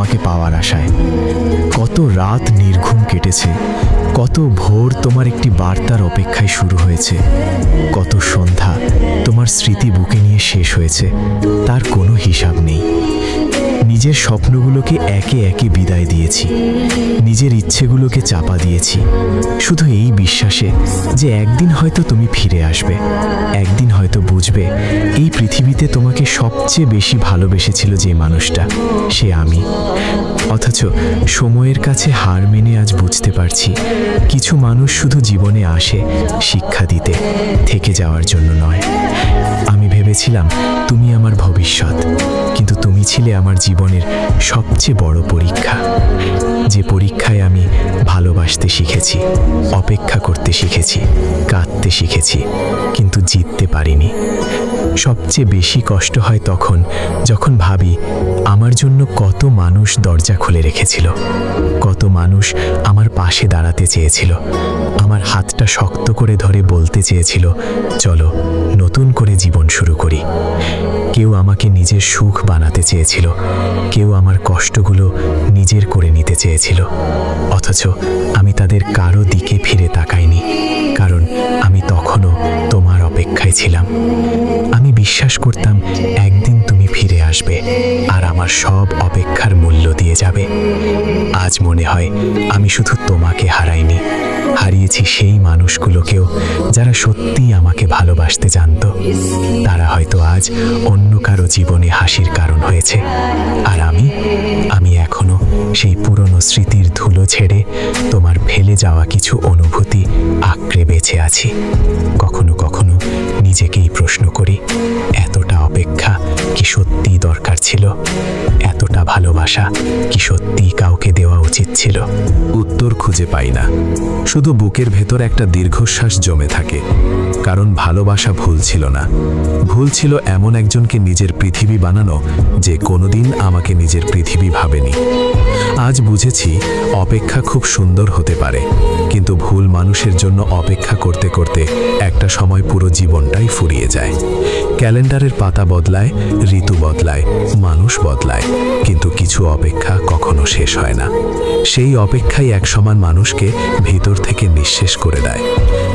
তোমাকে পাওয়ার আশায়। কত রাত নির্ঘুম কেটেছে, কত ভোর তোমার একটি বার্তার অপেক্ষায় শুরু হয়েছে, কত সন্ধ্যা তোমার স্মৃতি বুকে নিয়ে শেষ হয়েছে, তার কোনো হিসাব নেই। নিজের স্বপ্নগুলোকে একে একে বিদায় দিয়েছি, নিজের ইচ্ছেগুলোকে চাপা দিয়েছি, শুধু এই বিশ্বাসে যে একদিন হয়তো তুমি ফিরে আসবে, একদিন হয়তো বুঝবে এই পৃথিবীতে তোমাকে সবচেয়ে বেশি ভালোবেসেছিল যে মানুষটা, সে আমি। অথচ সময়ের কাছে হার মেনে আজ বুঝতে পারছি, কিছু মানুষ শুধু জীবনে আসে শিক্ষা দিতে, থেকে যাওয়ার জন্য নয়। আমি ভেবেছিলাম তুমি আমার ভবিষ্যৎ, কিন্তু তুমি ছিলে আমার জীবনের সবচেয়ে বড় পরীক্ষা। যে পরীক্ষায় আমি ভালোবাসতে শিখেছি, অপেক্ষা করতে শিখেছি, কাঁদতে শিখেছি, কিন্তু জিততে পারিনি। সবচেয়ে বেশি কষ্ট হয় তখন যখন ভাবি আমার জন্য কত মানুষ দরজা খুলে রেখেছিল, কত মানুষ আমার পাশে দাঁড়াতে চেয়েছিল, আমার হাতটা শক্ত করে ধরে বলতে চেয়েছিল, চলো নতুন করে জীবন শুরু করি। কেউ আমাকে নিজের সুখ বানাতে চেয়েছিল, কেউ আমার কষ্টগুলো নিজের করে নিতে চেয়েছিল। অথচ আমি তাদের কারো দিকে ফিরে তাকাইনি, কারণ আমি তখনও তোমার অপেক্ষায় ছিলাম। আমি বিশ্বাস করতাম একদিন তুমি ফিরে আসবে আর আমার সব অপেক্ষার মূল্য দিয়ে যাবে। আজ মনে হয় আমি শুধু তোমাকে হারাইনি, হারিয়েছি সেই মানুষগুলোকেও যারা সত্যিই আমাকে ভালোবাসতে জানতো। তারা হয়তো আজ অন্য কারো জীবনে হাসির কারণ হয়েছে, আর আমি এখনো সেই পুরনো স্মৃতির ধুলো ছেড়ে তোমার ফেলে যাওয়া কিছু অনুভূতি আঁকড়ে বেঁচে আছি। কখনো কখনো নিজেকেই প্রশ্ন করি, এতটা অপেক্ষা কি সত্যিই দরকার ছিল? এতটা ভালোবাসা কি সত্যিই কাউকে দেওয়া উচিত ছিল? উত্তর খুঁজে পাই না, শুধু বুকের ভেতর একটা দীর্ঘশ্বাস জমে থাকে। কারণ ভালোবাসা ভুল ছিল না, ভুল ছিল এমন একজনকে নিজের পৃথিবী বানানো যে কোনোদিন আমাকে নিজের পৃথিবী ভাবেনি। আজ বুঝেছি অপেক্ষা খুব সুন্দর হতে পারে, কিন্তু ভুল মানুষের জন্য অপেক্ষা করতে করতে একটা সময় পুরো জীবনটাই ফুরিয়ে যায়। ক্যালেন্ডারের পাতা বদলায়, ঋতু বদলায়, মানুষ বদলায়, কিন্তু কিছু অপেক্ষা কখনো শেষ হয় না। সেই অপেক্ষাই একসময় মানুষকে ভিতর থেকে নিঃশেষ করে দেয়।